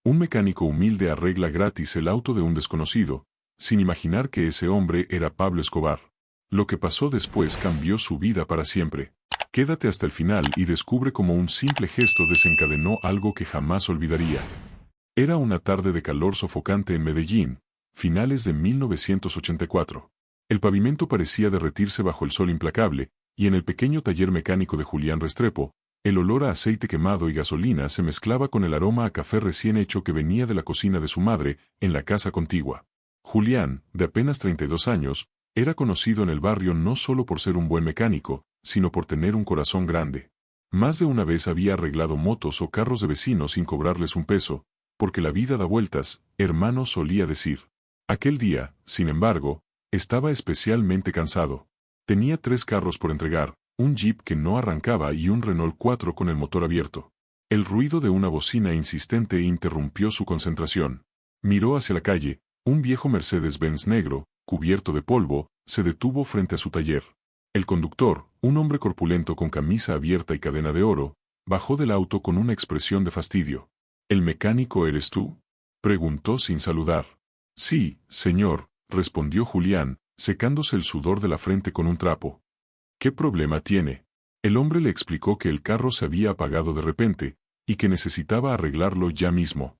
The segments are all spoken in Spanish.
Un mecánico humilde arregla gratis el auto de un desconocido, sin imaginar que ese hombre era Pablo Escobar. Lo que pasó después cambió su vida para siempre. Quédate hasta el final y descubre cómo un simple gesto desencadenó algo que jamás olvidaría. Era una tarde de calor sofocante en Medellín, finales de 1984. El pavimento parecía derretirse bajo el sol implacable, y en el pequeño taller mecánico de Julián Restrepo, el olor a aceite quemado y gasolina se mezclaba con el aroma a café recién hecho que venía de la cocina de su madre, en la casa contigua. Julián, de apenas 32 años, era conocido en el barrio no solo por ser un buen mecánico, sino por tener un corazón grande. Más de una vez había arreglado motos o carros de vecinos sin cobrarles un peso, porque la vida da vueltas, hermano solía decir. Aquel día, sin embargo, estaba especialmente cansado. Tenía 3 carros por entregar, un Jeep que no arrancaba y un Renault 4 con el motor abierto. El ruido de una bocina insistente interrumpió su concentración. Miró hacia la calle, un viejo Mercedes-Benz negro, cubierto de polvo, se detuvo frente a su taller. El conductor, un hombre corpulento con camisa abierta y cadena de oro, bajó del auto con una expresión de fastidio. ¿El mecánico eres tú?, preguntó sin saludar. Sí, señor, respondió Julián, secándose el sudor de la frente con un trapo. ¿Qué problema tiene? El hombre le explicó que el carro se había apagado de repente, y que necesitaba arreglarlo ya mismo.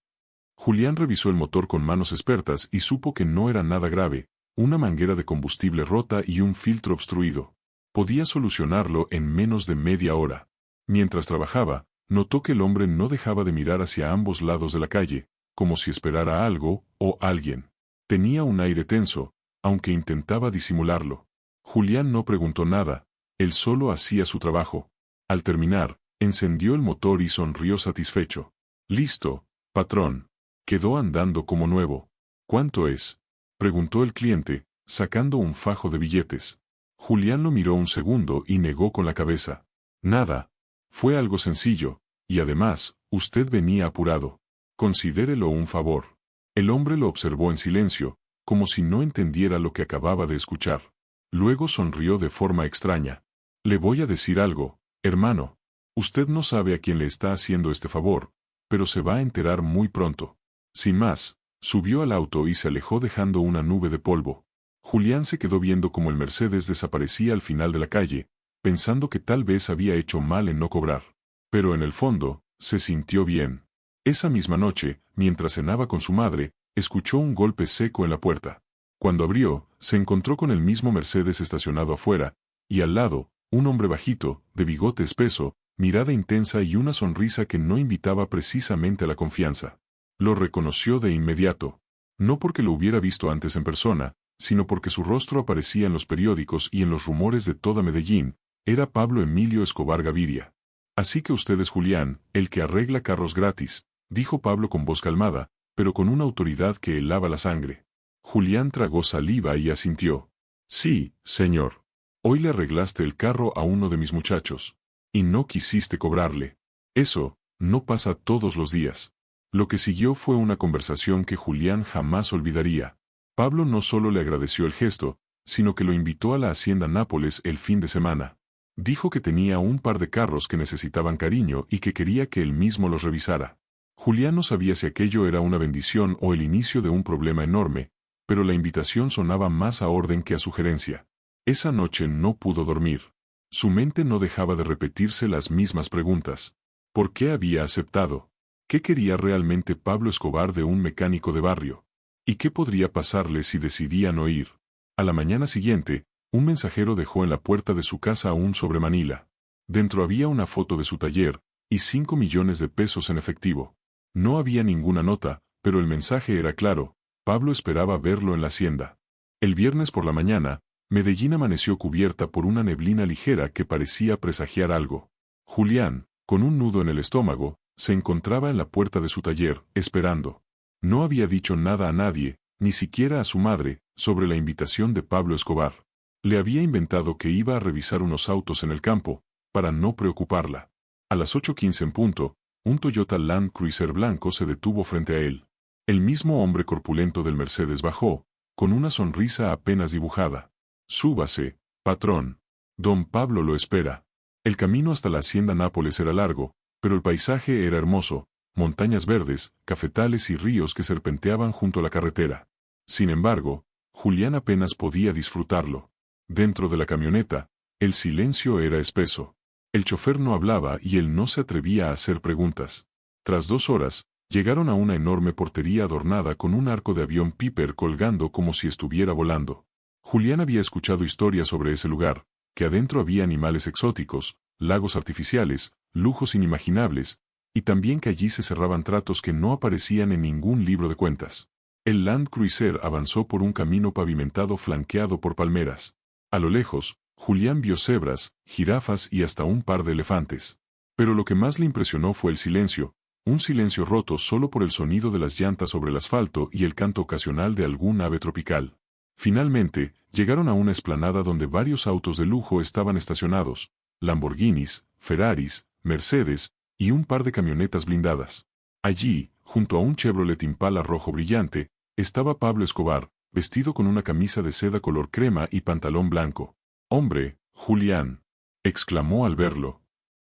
Julián revisó el motor con manos expertas y supo que no era nada grave, una manguera de combustible rota y un filtro obstruido. Podía solucionarlo en menos de media hora. Mientras trabajaba, notó que el hombre no dejaba de mirar hacia ambos lados de la calle, como si esperara algo o alguien. Tenía un aire tenso, aunque intentaba disimularlo. Julián no preguntó nada, él solo hacía su trabajo. Al terminar, encendió el motor y sonrió satisfecho. Listo, patrón. Quedó andando como nuevo. ¿Cuánto es?, preguntó el cliente, sacando un fajo de billetes. Julián lo miró un segundo y negó con la cabeza. Nada. Fue algo sencillo, y además, usted venía apurado. Considérelo un favor. El hombre lo observó en silencio, como si no entendiera lo que acababa de escuchar. Luego sonrió de forma extraña. Le voy a decir algo, hermano. Usted no sabe a quién le está haciendo este favor, pero se va a enterar muy pronto. Sin más, subió al auto y se alejó dejando una nube de polvo. Julián se quedó viendo cómo el Mercedes desaparecía al final de la calle, pensando que tal vez había hecho mal en no cobrar. Pero en el fondo, se sintió bien. Esa misma noche, mientras cenaba con su madre, escuchó un golpe seco en la puerta. Cuando abrió, se encontró con el mismo Mercedes estacionado afuera, y al lado, un hombre bajito, de bigote espeso, mirada intensa y una sonrisa que no invitaba precisamente a la confianza. Lo reconoció de inmediato. No porque lo hubiera visto antes en persona, sino porque su rostro aparecía en los periódicos y en los rumores de toda Medellín. Era Pablo Emilio Escobar Gaviria. Así que usted es Julián, el que arregla carros gratis, dijo Pablo con voz calmada, pero con una autoridad que helaba la sangre. Julián tragó saliva y asintió. Sí, señor. Hoy le arreglaste el carro a uno de mis muchachos. Y no quisiste cobrarle. Eso, no pasa todos los días. Lo que siguió fue una conversación que Julián jamás olvidaría. Pablo no solo le agradeció el gesto, sino que lo invitó a la hacienda Nápoles el fin de semana. Dijo que tenía un par de carros que necesitaban cariño y que quería que él mismo los revisara. Julián no sabía si aquello era una bendición o el inicio de un problema enorme, pero la invitación sonaba más a orden que a sugerencia. Esa noche no pudo dormir. Su mente no dejaba de repetirse las mismas preguntas. ¿Por qué había aceptado? ¿Qué quería realmente Pablo Escobar de un mecánico de barrio? ¿Y qué podría pasarle si decidía no ir? A la mañana siguiente, un mensajero dejó en la puerta de su casa un sobre manila. Dentro había una foto de su taller, y 5 millones de pesos en efectivo. No había ninguna nota, pero el mensaje era claro. Pablo esperaba verlo en la hacienda. El viernes por la mañana, Medellín amaneció cubierta por una neblina ligera que parecía presagiar algo. Julián, con un nudo en el estómago, se encontraba en la puerta de su taller, esperando. No había dicho nada a nadie, ni siquiera a su madre, sobre la invitación de Pablo Escobar. Le había inventado que iba a revisar unos autos en el campo, para no preocuparla. A las 8:15 en punto, un Toyota Land Cruiser blanco se detuvo frente a él. El mismo hombre corpulento del Mercedes bajó, con una sonrisa apenas dibujada. Súbase, patrón. Don Pablo lo espera. El camino hasta la hacienda Nápoles era largo, pero el paisaje era hermoso, montañas verdes, cafetales y ríos que serpenteaban junto a la carretera. Sin embargo, Julián apenas podía disfrutarlo. Dentro de la camioneta, el silencio era espeso. El chofer no hablaba y él no se atrevía a hacer preguntas. Tras 2 horas, llegaron a una enorme portería adornada con un arco de avión Piper colgando como si estuviera volando. Julián había escuchado historias sobre ese lugar, que adentro había animales exóticos, lagos artificiales, lujos inimaginables, y también que allí se cerraban tratos que no aparecían en ningún libro de cuentas. El Land Cruiser avanzó por un camino pavimentado flanqueado por palmeras. A lo lejos, Julián vio cebras, jirafas y hasta un par de elefantes. Pero lo que más le impresionó fue el silencio, un silencio roto solo por el sonido de las llantas sobre el asfalto y el canto ocasional de algún ave tropical. Finalmente, llegaron a una explanada donde varios autos de lujo estaban estacionados, Lamborghinis, Ferraris, Mercedes, y un par de camionetas blindadas. Allí, junto a un Chevrolet Impala rojo brillante, estaba Pablo Escobar, vestido con una camisa de seda color crema y pantalón blanco. «Hombre, Julián», exclamó al verlo.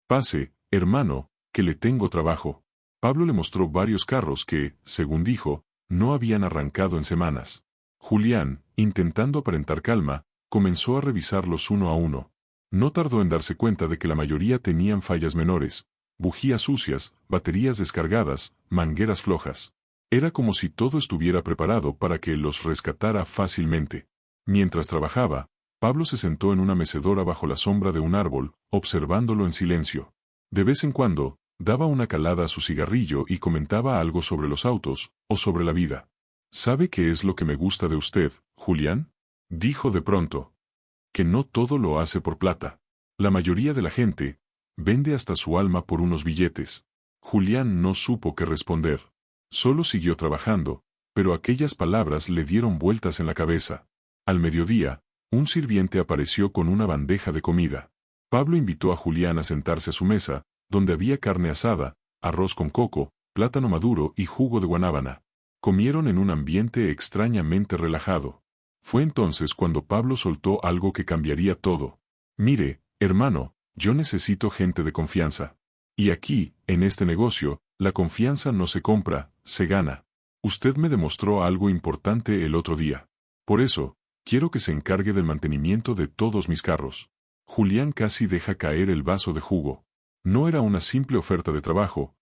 «Pase, hermano, que le tengo trabajo». Pablo le mostró varios carros que, según dijo, no habían arrancado en semanas. Julián, intentando aparentar calma, comenzó a revisarlos uno a uno. No tardó en darse cuenta de que la mayoría tenían fallas menores, bujías sucias, baterías descargadas, mangueras flojas. Era como si todo estuviera preparado para que los rescatara fácilmente. Mientras trabajaba, Pablo se sentó en una mecedora bajo la sombra de un árbol, observándolo en silencio. De vez en cuando, daba una calada a su cigarrillo y comentaba algo sobre los autos, o sobre la vida. «¿Sabe qué es lo que me gusta de usted, Julián?», dijo de pronto. «Que no todo lo hace por plata. La mayoría de la gente vende hasta su alma por unos billetes». Julián no supo qué responder. Solo siguió trabajando, pero aquellas palabras le dieron vueltas en la cabeza. Al mediodía, un sirviente apareció con una bandeja de comida. Pablo invitó a Julián a sentarse a su mesa, donde había carne asada, arroz con coco, plátano maduro y jugo de guanábana. Comieron en un ambiente extrañamente relajado. Fue entonces cuando Pablo soltó algo que cambiaría todo. «Mire, hermano, yo necesito gente de confianza. Y aquí, en este negocio, la confianza no se compra, se gana. Usted me demostró algo importante el otro día. Por eso, quiero que se encargue del mantenimiento de todos mis carros». Julián casi deja caer el vaso de jugo. No era una simple oferta de trabajo,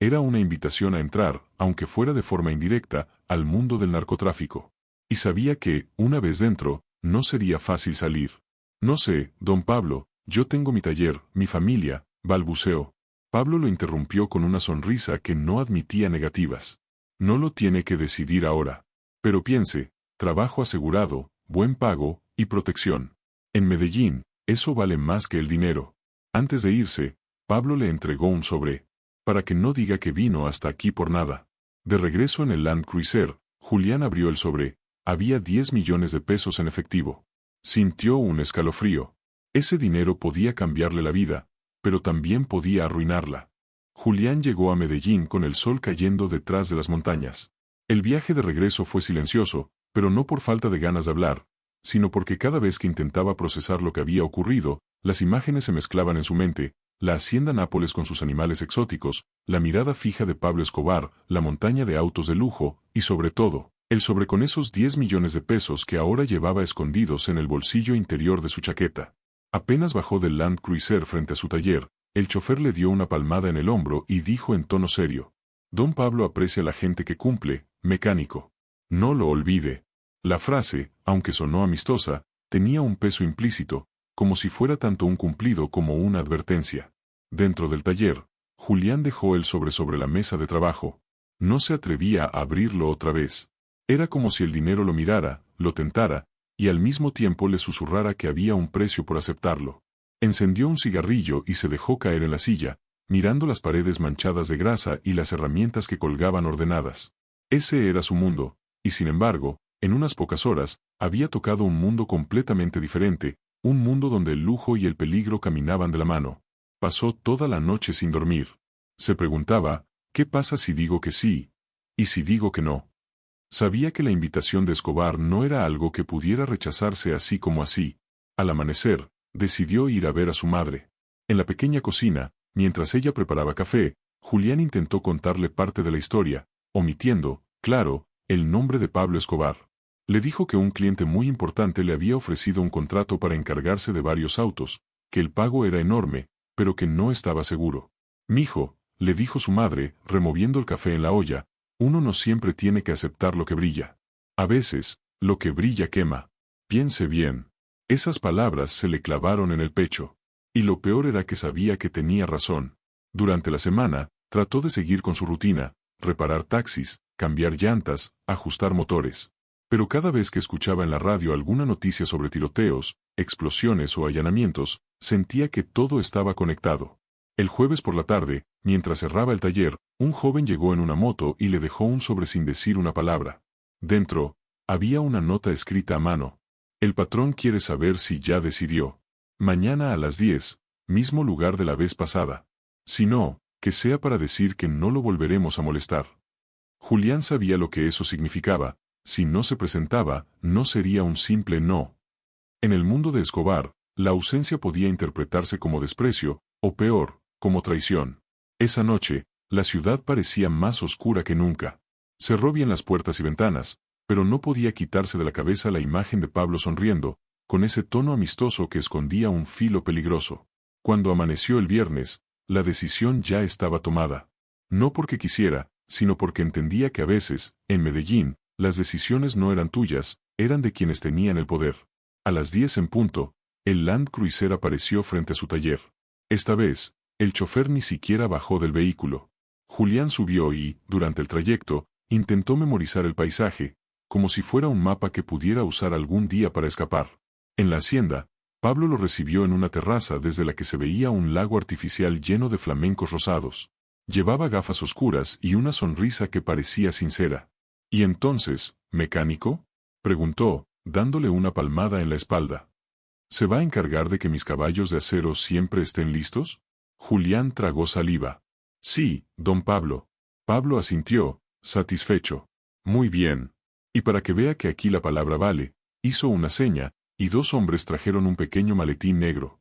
era una invitación a entrar, aunque fuera de forma indirecta, al mundo del narcotráfico. Y sabía que, una vez dentro, no sería fácil salir. «No sé, don Pablo, yo tengo mi taller, mi familia», balbuceó. Pablo lo interrumpió con una sonrisa que no admitía negativas. «No lo tiene que decidir ahora. Pero piense, trabajo asegurado, buen pago, y protección. En Medellín, eso vale más que el dinero». Antes de irse, Pablo le entregó un sobre. «Para que no diga que vino hasta aquí por nada». De regreso en el Land Cruiser, Julián abrió el sobre. Había 10 millones de pesos en efectivo. Sintió un escalofrío. Ese dinero podía cambiarle la vida, pero también podía arruinarla. Julián llegó a Medellín con el sol cayendo detrás de las montañas. El viaje de regreso fue silencioso, pero no por falta de ganas de hablar, sino porque cada vez que intentaba procesar lo que había ocurrido, las imágenes se mezclaban en su mente: la hacienda Nápoles con sus animales exóticos, la mirada fija de Pablo Escobar, la montaña de autos de lujo, y sobre todo, el sobre con esos 10 millones de pesos que ahora llevaba escondidos en el bolsillo interior de su chaqueta. Apenas bajó del Land Cruiser frente a su taller, el chofer le dio una palmada en el hombro y dijo en tono serio: «Don Pablo aprecia a la gente que cumple, mecánico. No lo olvide». La frase, aunque sonó amistosa, tenía un peso implícito, como si fuera tanto un cumplido como una advertencia. Dentro del taller, Julián dejó el sobre la mesa de trabajo. No se atrevía a abrirlo otra vez. Era como si el dinero lo mirara, lo tentara, y al mismo tiempo le susurrara que había un precio por aceptarlo. Encendió un cigarrillo y se dejó caer en la silla, mirando las paredes manchadas de grasa y las herramientas que colgaban ordenadas. Ese era su mundo, y sin embargo, en unas pocas horas, había tocado un mundo completamente diferente, un mundo donde el lujo y el peligro caminaban de la mano. Pasó toda la noche sin dormir. Se preguntaba: ¿qué pasa si digo que sí? ¿Y si digo que no? Sabía que la invitación de Escobar no era algo que pudiera rechazarse así como así. Al amanecer, decidió ir a ver a su madre. En la pequeña cocina, mientras ella preparaba café, Julián intentó contarle parte de la historia, omitiendo, claro, el nombre de Pablo Escobar. Le dijo que un cliente muy importante le había ofrecido un contrato para encargarse de varios autos, que el pago era enorme, pero que no estaba seguro. «Mijo», le dijo su madre, removiendo el café en la olla, «uno no siempre tiene que aceptar lo que brilla. A veces, lo que brilla quema. Piense bien». Esas palabras se le clavaron en el pecho. Y lo peor era que sabía que tenía razón. Durante la semana, trató de seguir con su rutina, reparar taxis, cambiar llantas, ajustar motores. Pero cada vez que escuchaba en la radio alguna noticia sobre tiroteos, explosiones o allanamientos, sentía que todo estaba conectado. El jueves por la tarde, mientras cerraba el taller, un joven llegó en una moto y le dejó un sobre sin decir una palabra. Dentro, había una nota escrita a mano. «El patrón quiere saber si ya decidió. Mañana a las 10, mismo lugar de la vez pasada. Si no, que sea para decir que no lo volveremos a molestar». Julián sabía lo que eso significaba. Si no se presentaba, no sería un simple no. En el mundo de Escobar, la ausencia podía interpretarse como desprecio, o peor, como traición. Esa noche, la ciudad parecía más oscura que nunca. Cerró bien las puertas y ventanas, pero no podía quitarse de la cabeza la imagen de Pablo sonriendo, con ese tono amistoso que escondía un filo peligroso. Cuando amaneció el viernes, la decisión ya estaba tomada. No porque quisiera, sino porque entendía que a veces, en Medellín, las decisiones no eran tuyas, eran de quienes tenían el poder. A las 10 en punto, el Land Cruiser apareció frente a su taller. Esta vez, el chofer ni siquiera bajó del vehículo. Julián subió y, durante el trayecto, intentó memorizar el paisaje, como si fuera un mapa que pudiera usar algún día para escapar. En la hacienda, Pablo lo recibió en una terraza desde la que se veía un lago artificial lleno de flamencos rosados. Llevaba gafas oscuras y una sonrisa que parecía sincera. «¿Y entonces, mecánico?», preguntó, dándole una palmada en la espalda. «¿Se va a encargar de que mis caballos de acero siempre estén listos?». Julián tragó saliva. «Sí, don Pablo». Pablo asintió, satisfecho. «Muy bien. Y para que vea que aquí la palabra vale», hizo una seña, y dos hombres trajeron un pequeño maletín negro.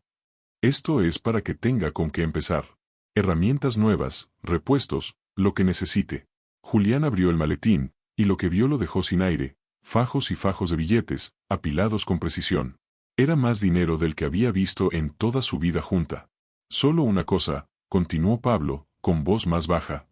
«Esto es para que tenga con qué empezar. Herramientas nuevas, repuestos, lo que necesite». Julián abrió el maletín, y lo que vio lo dejó sin aire, fajos y fajos de billetes, apilados con precisión. Era más dinero del que había visto en toda su vida junta. «Solo una cosa», continuó Pablo, con voz más baja.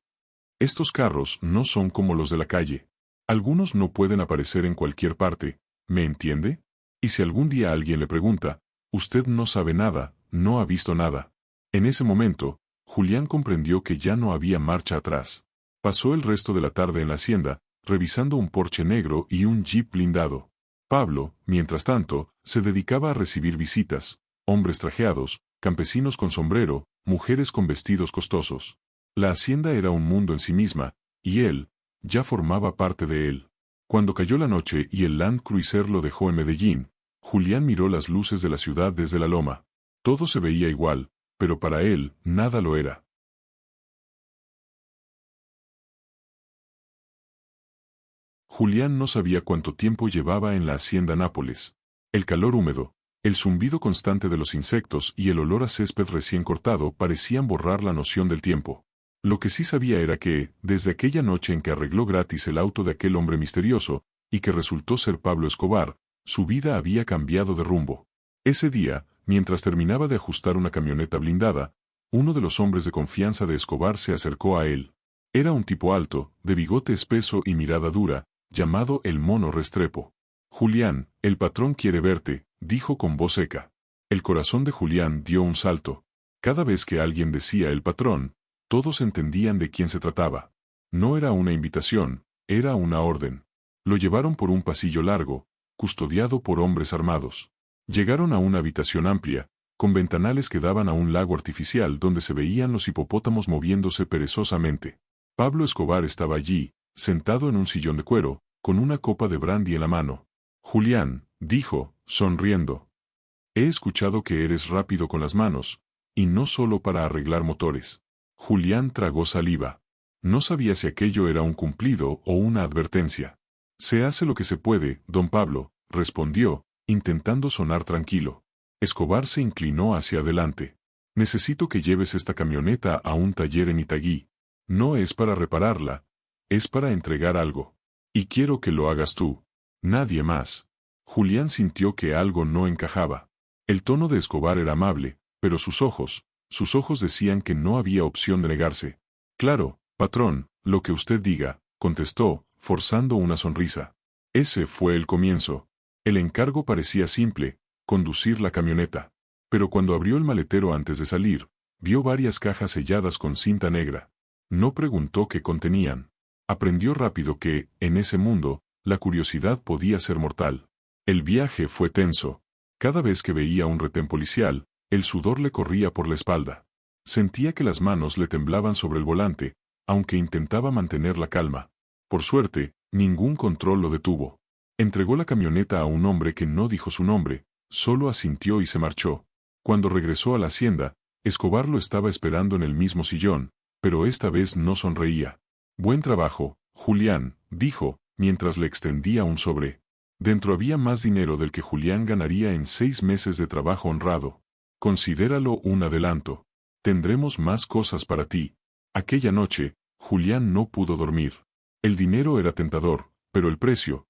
«Estos carros no son como los de la calle. Algunos no pueden aparecer en cualquier parte, ¿me entiende? Y si algún día alguien le pregunta, usted no sabe nada, no ha visto nada». En ese momento, Julián comprendió que ya no había marcha atrás. Pasó el resto de la tarde en la hacienda, revisando un Porsche negro y un Jeep blindado. Pablo, mientras tanto, se dedicaba a recibir visitas, hombres trajeados, campesinos con sombrero, mujeres con vestidos costosos. La hacienda era un mundo en sí misma, y él, ya formaba parte de él. Cuando cayó la noche y el Land Cruiser lo dejó en Medellín, Julián miró las luces de la ciudad desde la loma. Todo se veía igual, pero para él, nada lo era. Julián no sabía cuánto tiempo llevaba en la hacienda Nápoles. El calor húmedo, el zumbido constante de los insectos y el olor a césped recién cortado parecían borrar la noción del tiempo. Lo que sí sabía era que, desde aquella noche en que arregló gratis el auto de aquel hombre misterioso, y que resultó ser Pablo Escobar, su vida había cambiado de rumbo. Ese día, mientras terminaba de ajustar una camioneta blindada, uno de los hombres de confianza de Escobar se acercó a él. Era un tipo alto, de bigote espeso y mirada dura, llamado el Mono Restrepo. «Julián, el patrón quiere verte», dijo con voz seca. El corazón de Julián dio un salto. Cada vez que alguien decía el patrón, todos entendían de quién se trataba. No era una invitación, era una orden. Lo llevaron por un pasillo largo, custodiado por hombres armados. Llegaron a una habitación amplia, con ventanales que daban a un lago artificial donde se veían los hipopótamos moviéndose perezosamente. Pablo Escobar estaba allí, sentado en un sillón de cuero, con una copa de brandy en la mano. «Julián», dijo, sonriendo. «He escuchado que eres rápido con las manos, y no solo para arreglar motores». Julián tragó saliva. No sabía si aquello era un cumplido o una advertencia. «Se hace lo que se puede, don Pablo», respondió, intentando sonar tranquilo. Escobar se inclinó hacia adelante. «Necesito que lleves esta camioneta a un taller en Itaguí». No es para repararla, es para entregar algo. Y quiero que lo hagas tú. Nadie más. Julián sintió que algo no encajaba. El tono de Escobar era amable, pero sus ojos decían que no había opción de negarse. Claro, patrón, lo que usted diga, contestó, forzando una sonrisa. Ese fue el comienzo. El encargo parecía simple, conducir la camioneta. Pero cuando abrió el maletero antes de salir, vio varias cajas selladas con cinta negra. No preguntó qué contenían. Aprendió rápido que, en ese mundo, la curiosidad podía ser mortal. El viaje fue tenso. Cada vez que veía un retén policial, el sudor le corría por la espalda. Sentía que las manos le temblaban sobre el volante, aunque intentaba mantener la calma. Por suerte, ningún control lo detuvo. Entregó la camioneta a un hombre que no dijo su nombre, solo asintió y se marchó. Cuando regresó a la hacienda, Escobar lo estaba esperando en el mismo sillón, pero esta vez no sonreía. Buen trabajo, Julián, dijo, mientras le extendía un sobre. Dentro había más dinero del que Julián ganaría en 6 meses de trabajo honrado. Considéralo un adelanto. Tendremos más cosas para ti. Aquella noche, Julián no pudo dormir. El dinero era tentador, pero el precio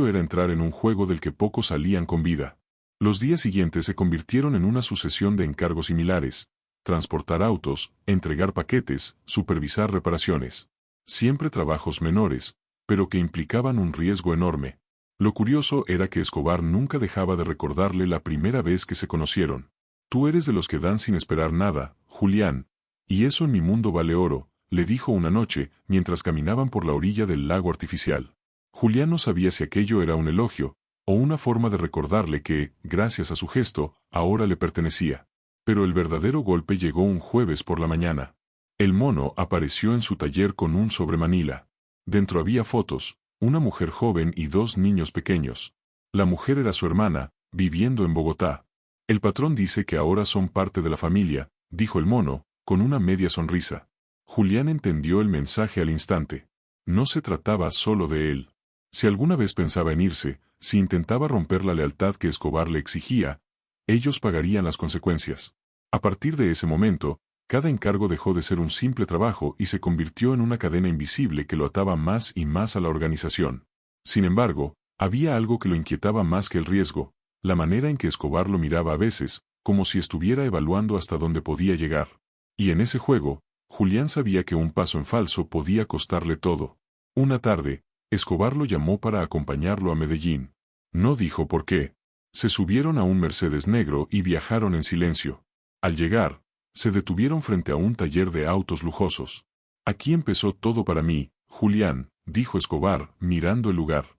era entrar en un juego del que pocos salían con vida. Los días siguientes se convirtieron en una sucesión de encargos similares: transportar autos, entregar paquetes, supervisar reparaciones. Siempre trabajos menores, pero que implicaban un riesgo enorme. Lo curioso era que Escobar nunca dejaba de recordarle la primera vez que se conocieron. Tú eres de los que dan sin esperar nada, Julián, y eso en mi mundo vale oro, le dijo una noche, mientras caminaban por la orilla del lago artificial. Julián no sabía si aquello era un elogio, o una forma de recordarle que, gracias a su gesto, ahora le pertenecía. Pero el verdadero golpe llegó un jueves por la mañana. El mono apareció en su taller con un sobre Manila. Dentro había fotos, una mujer joven y 2 niños pequeños. La mujer era su hermana, viviendo en Bogotá. El patrón dice que ahora son parte de la familia, dijo el mono, con una media sonrisa. Julián entendió el mensaje al instante. No se trataba solo de él. Si alguna vez pensaba en irse, si intentaba romper la lealtad que Escobar le exigía, ellos pagarían las consecuencias. A partir de ese momento, cada encargo dejó de ser un simple trabajo y se convirtió en una cadena invisible que lo ataba más y más a la organización. Sin embargo, había algo que lo inquietaba más que el riesgo: la manera en que Escobar lo miraba a veces, como si estuviera evaluando hasta dónde podía llegar. Y en ese juego, Julián sabía que un paso en falso podía costarle todo. Una tarde, Escobar lo llamó para acompañarlo a Medellín. No dijo por qué. Se subieron a un Mercedes negro y viajaron en silencio. Al llegar, se detuvieron frente a un taller de autos lujosos. Aquí empezó todo para mí, Julián, dijo Escobar, mirando el lugar.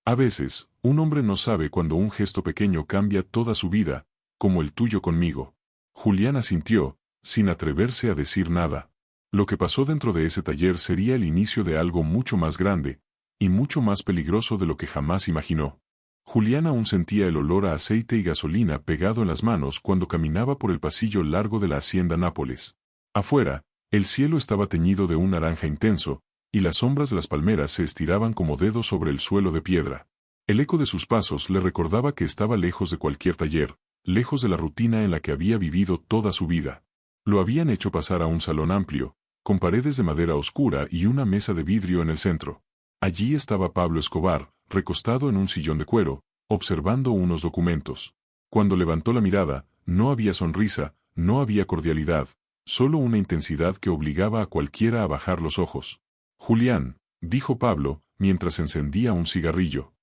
A veces, un hombre no sabe cuando un gesto pequeño cambia toda su vida, como el tuyo conmigo. Julián asintió, sin atreverse a decir nada. Lo que pasó dentro de ese taller sería el inicio de algo mucho más grande, y mucho más peligroso de lo que jamás imaginó. Julián aún sentía el olor a aceite y gasolina pegado en las manos cuando caminaba por el pasillo largo de la hacienda Nápoles. Afuera, el cielo estaba teñido de un naranja intenso, y las sombras de las palmeras se estiraban como dedos sobre el suelo de piedra. El eco de sus pasos le recordaba que estaba lejos de cualquier taller, lejos de la rutina en la que había vivido toda su vida. Lo habían hecho pasar a un salón amplio, con paredes de madera oscura y una mesa de vidrio en el centro. Allí estaba Pablo Escobar, recostado en un sillón de cuero, observando unos documentos. Cuando levantó la mirada, no había sonrisa, no había cordialidad, solo una intensidad que obligaba a cualquiera a bajar los ojos. Julián, dijo Pablo, mientras encendía un cigarrillo.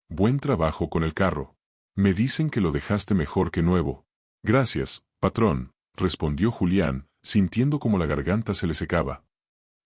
Buen trabajo con el carro. Me dicen que lo dejaste mejor que nuevo. Gracias, patrón, respondió Julián, sintiendo como la garganta se le secaba.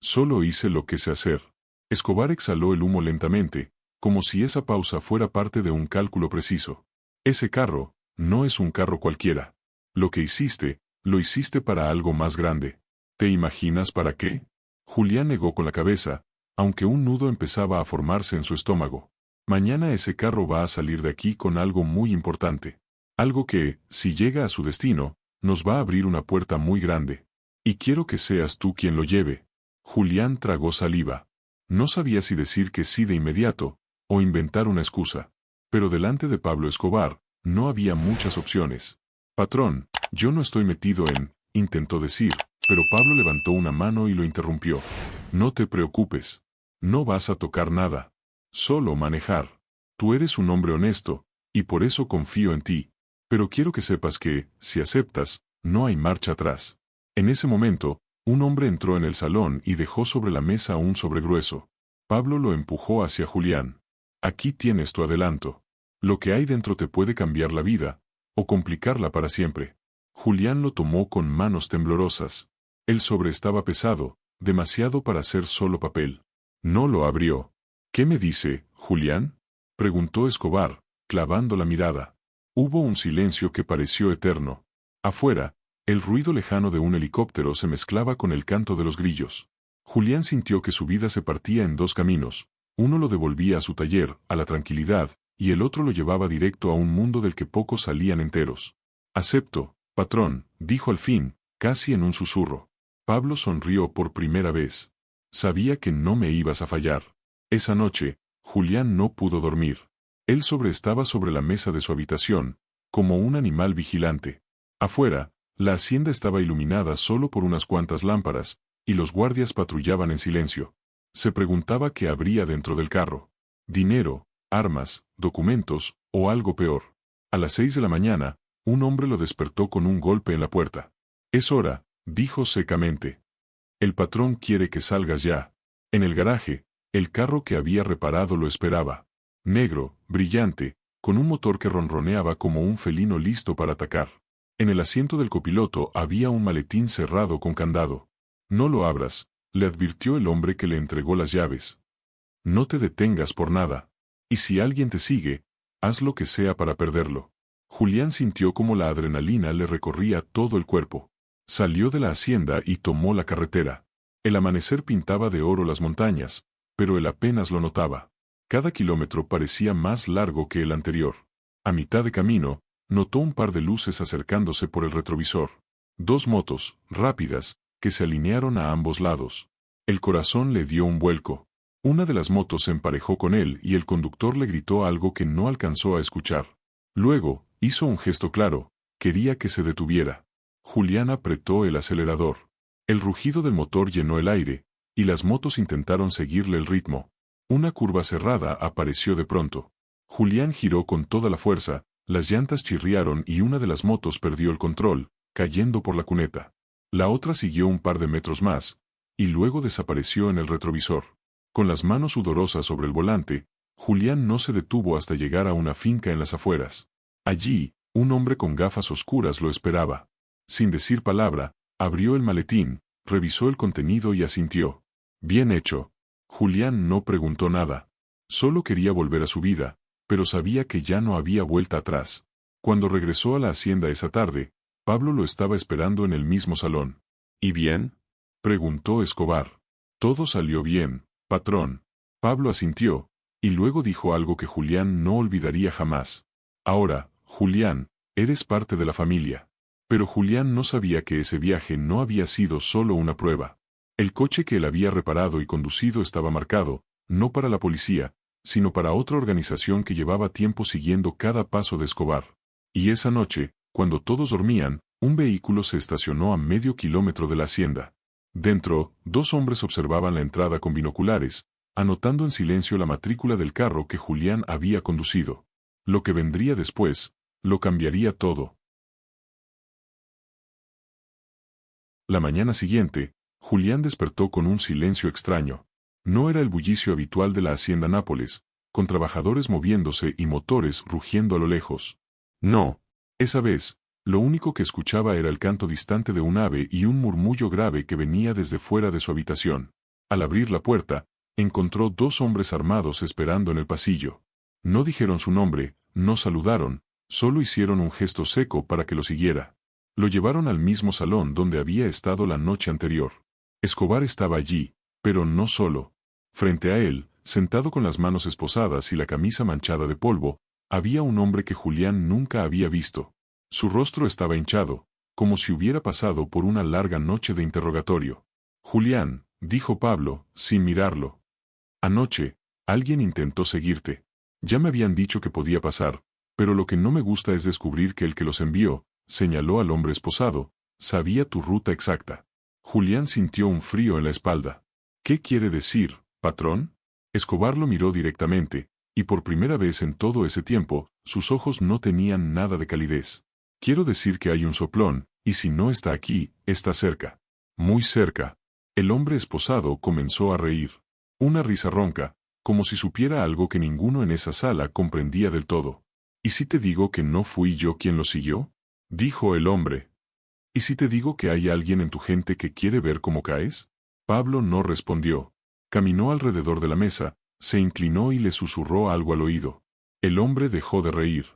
Solo hice lo que sé hacer. Escobar exhaló el humo lentamente, como si esa pausa fuera parte de un cálculo preciso. Ese carro, no es un carro cualquiera. Lo que hiciste, lo hiciste para algo más grande. ¿Te imaginas para qué? Julián negó con la cabeza, aunque un nudo empezaba a formarse en su estómago. Mañana ese carro va a salir de aquí con algo muy importante. Algo que, si llega a su destino, nos va a abrir una puerta muy grande. Y quiero que seas tú quien lo lleve. Julián tragó saliva. No sabía si decir que sí de inmediato, o inventar una excusa. Pero delante de Pablo Escobar, no había muchas opciones. Patrón, yo no estoy metido en, intentó decir, Pero Pablo levantó una mano y lo interrumpió. No te preocupes. No vas a tocar nada. Solo manejar. Tú eres un hombre honesto, y por eso confío en ti. Pero quiero que sepas que, si aceptas, no hay marcha atrás. En ese momento, un hombre entró en el salón y dejó sobre la mesa un sobre grueso. Pablo lo empujó hacia Julián. Aquí tienes tu adelanto. Lo que hay dentro te puede cambiar la vida, o complicarla para siempre. Julián lo tomó con manos temblorosas. El sobre estaba pesado, demasiado para ser solo papel. No lo abrió. ¿Qué me dice, Julián? Preguntó Escobar, clavando la mirada. Hubo un silencio que pareció eterno. Afuera, el ruido lejano de un helicóptero se mezclaba con el canto de los grillos. Julián sintió que su vida se partía en dos caminos. Uno lo devolvía a su taller, a la tranquilidad, y el otro lo llevaba directo a un mundo del que pocos salían enteros. Acepto, patrón, dijo al fin, casi en un susurro. Pablo sonrió por primera vez. Sabía que no me ibas a fallar. Esa noche, Julián no pudo dormir. El sobre estaba sobre la mesa de su habitación, como un animal vigilante. Afuera, la hacienda estaba iluminada solo por unas cuantas lámparas, y los guardias patrullaban en silencio. Se preguntaba qué habría dentro del carro. Dinero, armas, documentos, o algo peor. A las 6 de la mañana, un hombre lo despertó con un golpe en la puerta. Es hora, dijo secamente. El patrón quiere que salgas ya. En el garaje, el carro que había reparado lo esperaba. Negro, brillante, con un motor que ronroneaba como un felino listo para atacar. En el asiento del copiloto había un maletín cerrado con candado. No lo abras, le advirtió el hombre que le entregó las llaves. No te detengas por nada. Y si alguien te sigue, haz lo que sea para perderlo. Julián sintió como la adrenalina le recorría todo el cuerpo. Salió de la hacienda y tomó la carretera. El amanecer pintaba de oro las montañas, pero él apenas lo notaba. Cada kilómetro parecía más largo que el anterior. A mitad de camino, notó un par de luces acercándose por el retrovisor. Dos motos, rápidas, que se alinearon a ambos lados. El corazón le dio un vuelco. Una de las motos se emparejó con él y el conductor le gritó algo que no alcanzó a escuchar. Luego, hizo un gesto claro, quería que se detuviera. Julián apretó el acelerador. El rugido del motor llenó el aire, y las motos intentaron seguirle el ritmo. Una curva cerrada apareció de pronto. Julián giró con toda la fuerza, las llantas chirriaron y una de las motos perdió el control, cayendo por la cuneta. La otra siguió un par de metros más, y luego desapareció en el retrovisor. Con las manos sudorosas sobre el volante, Julián no se detuvo hasta llegar a una finca en las afueras. Allí, un hombre con gafas oscuras lo esperaba. Sin decir palabra, abrió el maletín, revisó el contenido y asintió. Bien hecho. Julián no preguntó nada. Solo quería volver a su vida, pero sabía que ya no había vuelta atrás. Cuando regresó a la hacienda esa tarde, Pablo lo estaba esperando en el mismo salón. ¿Y bien?, preguntó Escobar. Todo salió bien, patrón. Pablo asintió, y luego dijo algo que Julián no olvidaría jamás. Ahora, Julián, eres parte de la familia. Pero Julián no sabía que ese viaje no había sido solo una prueba. El coche que él había reparado y conducido estaba marcado, no para la policía, sino para otra organización que llevaba tiempo siguiendo cada paso de Escobar. Y esa noche, cuando todos dormían, un vehículo se estacionó a medio kilómetro de la hacienda. Dentro, dos hombres observaban la entrada con binoculares, anotando en silencio la matrícula del carro que Julián había conducido. Lo que vendría después, lo cambiaría todo. La mañana siguiente, Julián despertó con un silencio extraño. No era el bullicio habitual de la hacienda Nápoles, con trabajadores moviéndose y motores rugiendo a lo lejos. No. Esa vez, lo único que escuchaba era el canto distante de un ave y un murmullo grave que venía desde fuera de su habitación. Al abrir la puerta, encontró dos hombres armados esperando en el pasillo. No dijeron su nombre, no saludaron, solo hicieron un gesto seco para que lo siguiera. Lo llevaron al mismo salón donde había estado la noche anterior. Escobar estaba allí, pero no solo. Frente a él, sentado con las manos esposadas y la camisa manchada de polvo, había un hombre que Julián nunca había visto. Su rostro estaba hinchado, como si hubiera pasado por una larga noche de interrogatorio. Julián, dijo Pablo, sin mirarlo. Anoche, alguien intentó seguirte. Ya me habían dicho que podía pasar, pero lo que no me gusta es descubrir que el que los envió, señaló al hombre esposado, sabía tu ruta exacta. Julián sintió un frío en la espalda. ¿Qué quiere decir, patrón? Escobar lo miró directamente, y por primera vez en todo ese tiempo, sus ojos no tenían nada de calidez. Quiero decir que hay un soplón, y si no está aquí, está cerca. Muy cerca. El hombre esposado comenzó a reír. Una risa ronca, como si supiera algo que ninguno en esa sala comprendía del todo. ¿Y si te digo que no fui yo quien lo siguió? Dijo el hombre. ¿Y si te digo que hay alguien en tu gente que quiere ver cómo caes? Pablo no respondió. Caminó alrededor de la mesa, se inclinó y le susurró algo al oído. El hombre dejó de reír.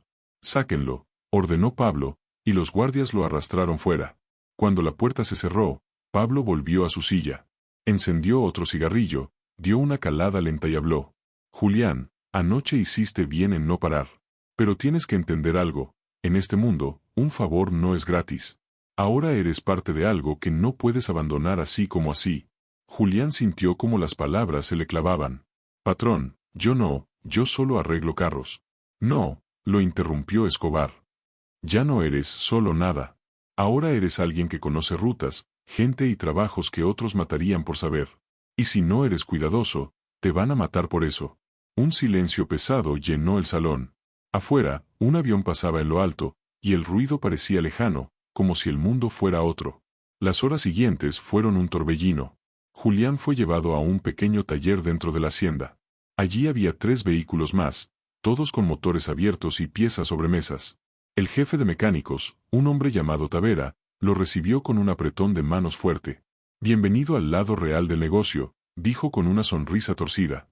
Sáquenlo, ordenó Pablo, y los guardias lo arrastraron fuera. Cuando la puerta se cerró, Pablo volvió a su silla. Encendió otro cigarrillo, dio una calada lenta y habló. Julián, anoche hiciste bien en no parar. Pero tienes que entender algo, en este mundo, un favor no es gratis. Ahora eres parte de algo que no puedes abandonar así como así. Julián sintió como las palabras se le clavaban. Patrón, yo solo arreglo carros. No, lo interrumpió Escobar. Ya no eres solo nada. Ahora eres alguien que conoce rutas, gente y trabajos que otros matarían por saber. Y si no eres cuidadoso, te van a matar por eso. Un silencio pesado llenó el salón. Afuera, un avión pasaba en lo alto, y el ruido parecía lejano, como si el mundo fuera otro. Las horas siguientes fueron un torbellino. Julián fue llevado a un pequeño taller dentro de la hacienda. Allí había 3 vehículos más, todos con motores abiertos y piezas sobre mesas. El jefe de mecánicos, un hombre llamado Tavera, lo recibió con un apretón de manos fuerte. Bienvenido al lado real del negocio, dijo con una sonrisa torcida.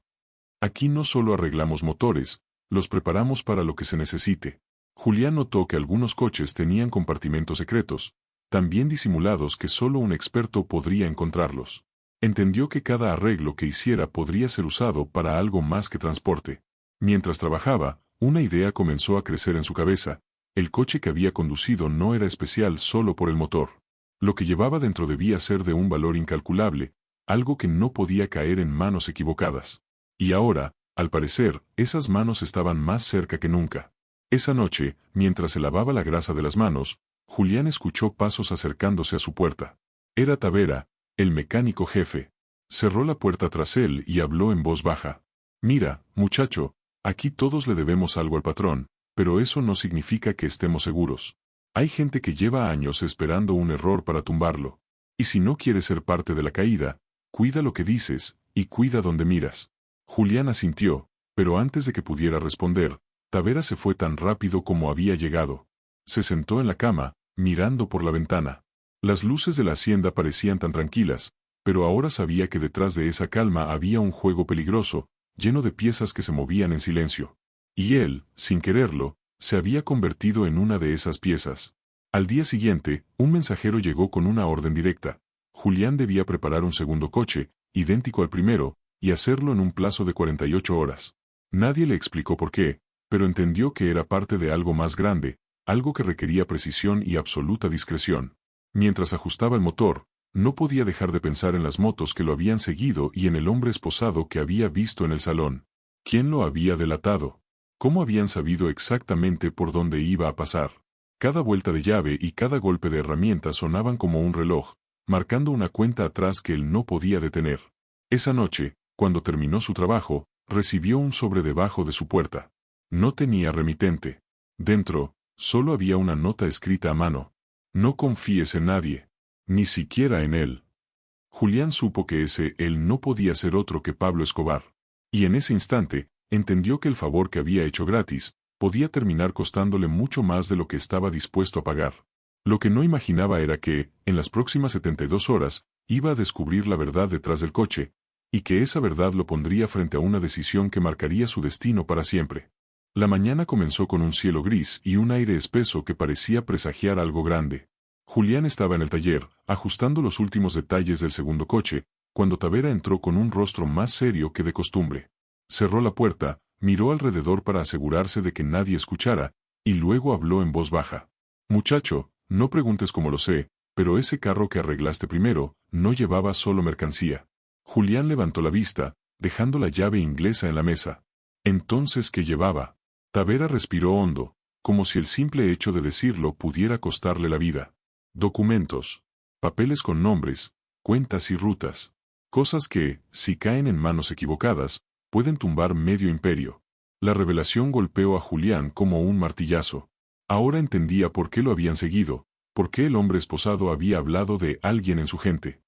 Aquí no solo arreglamos motores, los preparamos para lo que se necesite. Julián notó que algunos coches tenían compartimentos secretos, tan bien disimulados que solo un experto podría encontrarlos. Entendió que cada arreglo que hiciera podría ser usado para algo más que transporte. Mientras trabajaba, una idea comenzó a crecer en su cabeza. El coche que había conducido no era especial solo por el motor. Lo que llevaba dentro debía ser de un valor incalculable, algo que no podía caer en manos equivocadas. Y ahora, al parecer, esas manos estaban más cerca que nunca. Esa noche, mientras se lavaba la grasa de las manos, Julián escuchó pasos acercándose a su puerta. Era Tavera, el mecánico jefe. Cerró la puerta tras él y habló en voz baja. Mira, muchacho, aquí todos le debemos algo al patrón, pero eso no significa que estemos seguros. Hay gente que lleva años esperando un error para tumbarlo. Y si no quieres ser parte de la caída, cuida lo que dices, y cuida donde miras. Julián asintió, pero antes de que pudiera responder, Tavera se fue tan rápido como había llegado. Se sentó en la cama, mirando por la ventana. Las luces de la hacienda parecían tan tranquilas, pero ahora sabía que detrás de esa calma había un juego peligroso, lleno de piezas que se movían en silencio. Y él, sin quererlo, se había convertido en una de esas piezas. Al día siguiente, un mensajero llegó con una orden directa. Julián debía preparar un segundo coche, idéntico al primero, y hacerlo en un plazo de 48 horas. Nadie le explicó por qué, pero entendió que era parte de algo más grande, algo que requería precisión y absoluta discreción. Mientras ajustaba el motor, no podía dejar de pensar en las motos que lo habían seguido y en el hombre esposado que había visto en el salón. ¿Quién lo había delatado? ¿Cómo habían sabido exactamente por dónde iba a pasar? Cada vuelta de llave y cada golpe de herramienta sonaban como un reloj, marcando una cuenta atrás que él no podía detener. Esa noche, cuando terminó su trabajo, recibió un sobre debajo de su puerta. No tenía remitente. Dentro, solo había una nota escrita a mano. No confíes en nadie, ni siquiera en él. Julián supo que ese él no podía ser otro que Pablo Escobar. Y en ese instante, entendió que el favor que había hecho gratis, podía terminar costándole mucho más de lo que estaba dispuesto a pagar. Lo que no imaginaba era que, en las próximas 72 horas, iba a descubrir la verdad detrás del coche, y que esa verdad lo pondría frente a una decisión que marcaría su destino para siempre. La mañana comenzó con un cielo gris y un aire espeso que parecía presagiar algo grande. Julián estaba en el taller, ajustando los últimos detalles del segundo coche, cuando Tavera entró con un rostro más serio que de costumbre. Cerró la puerta, miró alrededor para asegurarse de que nadie escuchara, y luego habló en voz baja. Muchacho, no preguntes cómo lo sé, pero ese carro que arreglaste primero, no llevaba solo mercancía. Julián levantó la vista, dejando la llave inglesa en la mesa. Entonces, ¿qué llevaba? Tavera respiró hondo, como si el simple hecho de decirlo pudiera costarle la vida. Documentos. Papeles con nombres, cuentas y rutas. Cosas que, si caen en manos equivocadas, pueden tumbar medio imperio. La revelación golpeó a Julián como un martillazo. Ahora entendía por qué lo habían seguido, por qué el hombre esposado había hablado de alguien en su gente.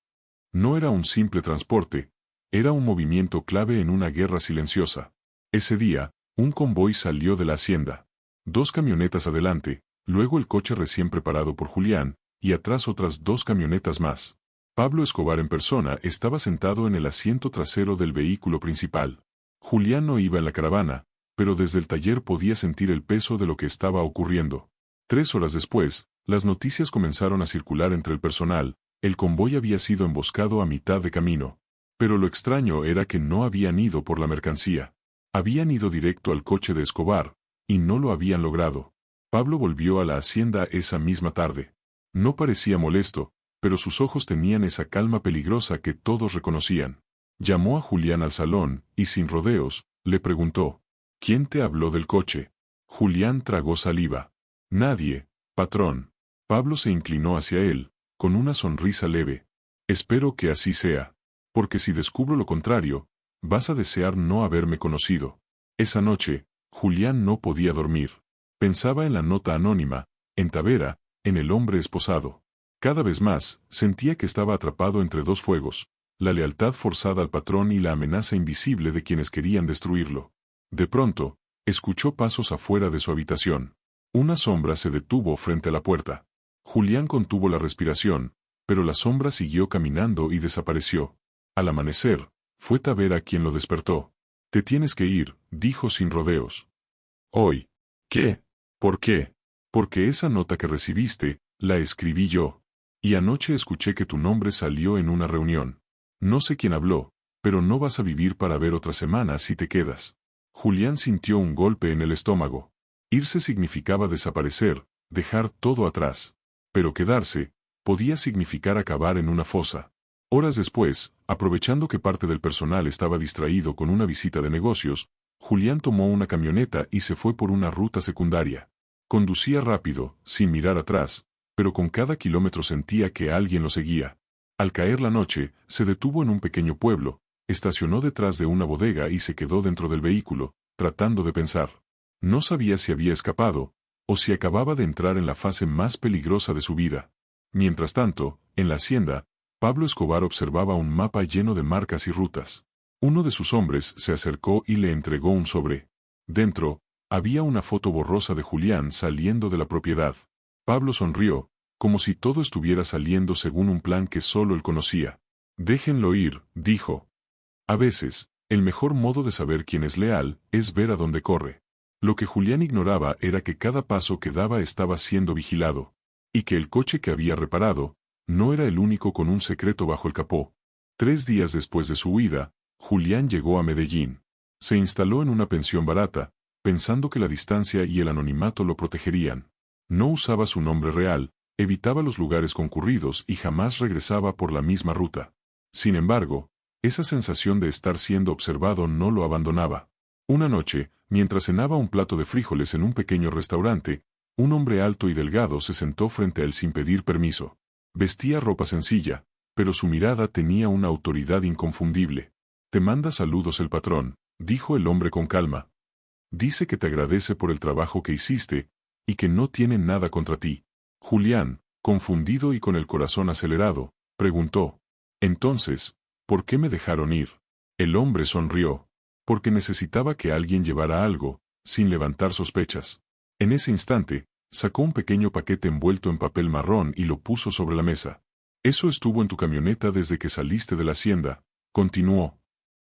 No era un simple transporte, era un movimiento clave en una guerra silenciosa. Ese día, un convoy salió de la hacienda. 2 camionetas adelante, luego el coche recién preparado por Julián, y atrás otras 2 camionetas más. Pablo Escobar en persona estaba sentado en el asiento trasero del vehículo principal. Julián no iba en la caravana, pero desde el taller podía sentir el peso de lo que estaba ocurriendo. 3 horas después, las noticias comenzaron a circular entre el personal. El convoy había sido emboscado a mitad de camino. Pero lo extraño era que no habían ido por la mercancía. Habían ido directo al coche de Escobar, y no lo habían logrado. Pablo volvió a la hacienda esa misma tarde. No parecía molesto, pero sus ojos tenían esa calma peligrosa que todos reconocían. Llamó a Julián al salón, y sin rodeos, le preguntó: ¿Quién te habló del coche? Julián tragó saliva. Nadie, patrón. Pablo se inclinó hacia él, con una sonrisa leve. Espero que así sea. Porque si descubro lo contrario, vas a desear no haberme conocido. Esa noche, Julián no podía dormir. Pensaba en la nota anónima, en Tavera, en el hombre esposado. Cada vez más, sentía que estaba atrapado entre 2 fuegos, la lealtad forzada al patrón y la amenaza invisible de quienes querían destruirlo. De pronto, escuchó pasos afuera de su habitación. Una sombra se detuvo frente a la puerta. Julián contuvo la respiración, pero la sombra siguió caminando y desapareció. Al amanecer, fue Tavera quien lo despertó. Te tienes que ir, dijo sin rodeos. Hoy. ¿Qué? ¿Por qué? Porque esa nota que recibiste, la escribí yo. Y anoche escuché que tu nombre salió en una reunión. No sé quién habló, pero no vas a vivir para ver otra semana si te quedas. Julián sintió un golpe en el estómago. Irse significaba desaparecer, dejar todo atrás. Pero quedarse, podía significar acabar en una fosa. Horas después, aprovechando que parte del personal estaba distraído con una visita de negocios, Julián tomó una camioneta y se fue por una ruta secundaria. Conducía rápido, sin mirar atrás, pero con cada kilómetro sentía que alguien lo seguía. Al caer la noche, se detuvo en un pequeño pueblo, estacionó detrás de una bodega y se quedó dentro del vehículo, tratando de pensar. No sabía si había escapado, o si acababa de entrar en la fase más peligrosa de su vida. Mientras tanto, en la hacienda, Pablo Escobar observaba un mapa lleno de marcas y rutas. Uno de sus hombres se acercó y le entregó un sobre. Dentro, había una foto borrosa de Julián saliendo de la propiedad. Pablo sonrió, como si todo estuviera saliendo según un plan que solo él conocía. Déjenlo ir, dijo. A veces, el mejor modo de saber quién es leal es ver a dónde corre. Lo que Julián ignoraba era que cada paso que daba estaba siendo vigilado, y que el coche que había reparado no era el único con un secreto bajo el capó. 3 días después de su huida, Julián llegó a Medellín. Se instaló en una pensión barata, pensando que la distancia y el anonimato lo protegerían. No usaba su nombre real, evitaba los lugares concurridos y jamás regresaba por la misma ruta. Sin embargo, esa sensación de estar siendo observado no lo abandonaba. Una noche, mientras cenaba un plato de frijoles en un pequeño restaurante, un hombre alto y delgado se sentó frente a él sin pedir permiso. Vestía ropa sencilla, pero su mirada tenía una autoridad inconfundible. Te manda saludos el patrón, dijo el hombre con calma. Dice que te agradece por el trabajo que hiciste, y que no tiene nada contra ti. Julián, confundido y con el corazón acelerado, preguntó. Entonces, ¿por qué me dejaron ir? El hombre sonrió. Porque necesitaba que alguien llevara algo, sin levantar sospechas. En ese instante, sacó un pequeño paquete envuelto en papel marrón y lo puso sobre la mesa. Eso estuvo en tu camioneta desde que saliste de la hacienda, continuó.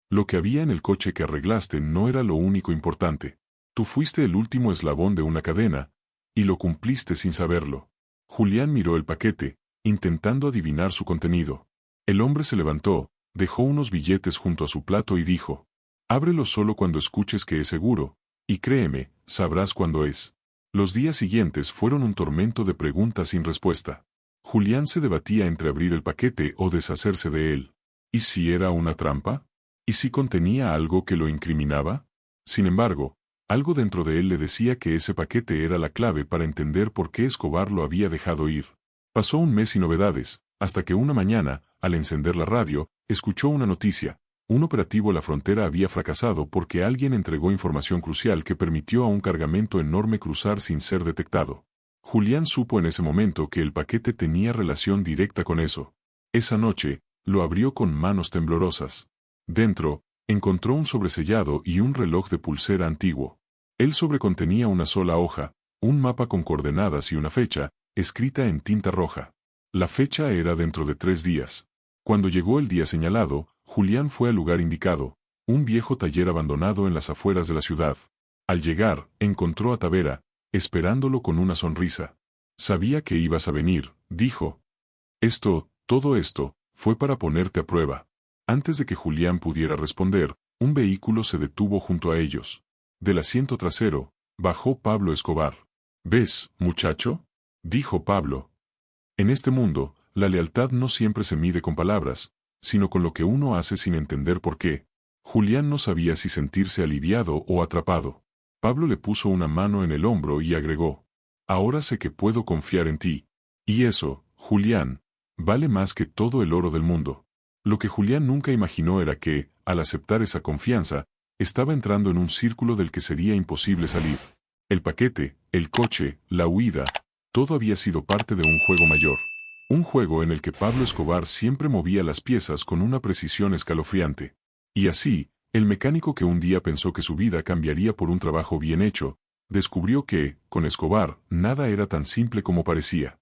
Lo que había en el coche que arreglaste no era lo único importante. Tú fuiste el último eslabón de una cadena, y lo cumpliste sin saberlo. Julián miró el paquete, intentando adivinar su contenido. El hombre se levantó, dejó unos billetes junto a su plato y dijo, ábrelo solo cuando escuches que es seguro, y créeme, sabrás cuándo es. Los días siguientes fueron un tormento de preguntas sin respuesta. Julián se debatía entre abrir el paquete o deshacerse de él. ¿Y si era una trampa? ¿Y si contenía algo que lo incriminaba? Sin embargo, algo dentro de él le decía que ese paquete era la clave para entender por qué Escobar lo había dejado ir. Pasó un mes sin novedades, Hasta que una mañana, al encender la radio, escuchó una noticia. Un operativo a la frontera había fracasado porque alguien entregó información crucial que permitió a un cargamento enorme cruzar sin ser detectado. Julián supo en ese momento que el paquete tenía relación directa con eso. Esa noche, lo abrió con manos temblorosas. Dentro, encontró un sobresellado y un reloj de pulsera antiguo. El sobre contenía una sola hoja, un mapa con coordenadas y una fecha, escrita en tinta roja. La fecha era dentro de 3 días. Cuando llegó el día señalado, Julián fue al lugar indicado, un viejo taller abandonado en las afueras de la ciudad. Al llegar, encontró a Tavera, esperándolo con una sonrisa. Sabía que ibas a venir, dijo. Todo esto, fue para ponerte a prueba. Antes de que Julián pudiera responder, un vehículo se detuvo junto a ellos. Del asiento trasero, bajó Pablo Escobar. ¿Ves, muchacho? Dijo Pablo. En este mundo, la lealtad no siempre se mide con palabras, sino con lo que uno hace sin entender por qué. Julián no sabía si sentirse aliviado o atrapado. Pablo le puso una mano en el hombro y agregó: ahora sé que puedo confiar en ti. Y eso, Julián, vale más que todo el oro del mundo. Lo que Julián nunca imaginó era que, al aceptar esa confianza, estaba entrando en un círculo del que sería imposible salir. El paquete, el coche, la huida, todo había sido parte de un juego mayor. Un juego en el que Pablo Escobar siempre movía las piezas con una precisión escalofriante. Y así, el mecánico que un día pensó que su vida cambiaría por un trabajo bien hecho, descubrió que, con Escobar, nada era tan simple como parecía.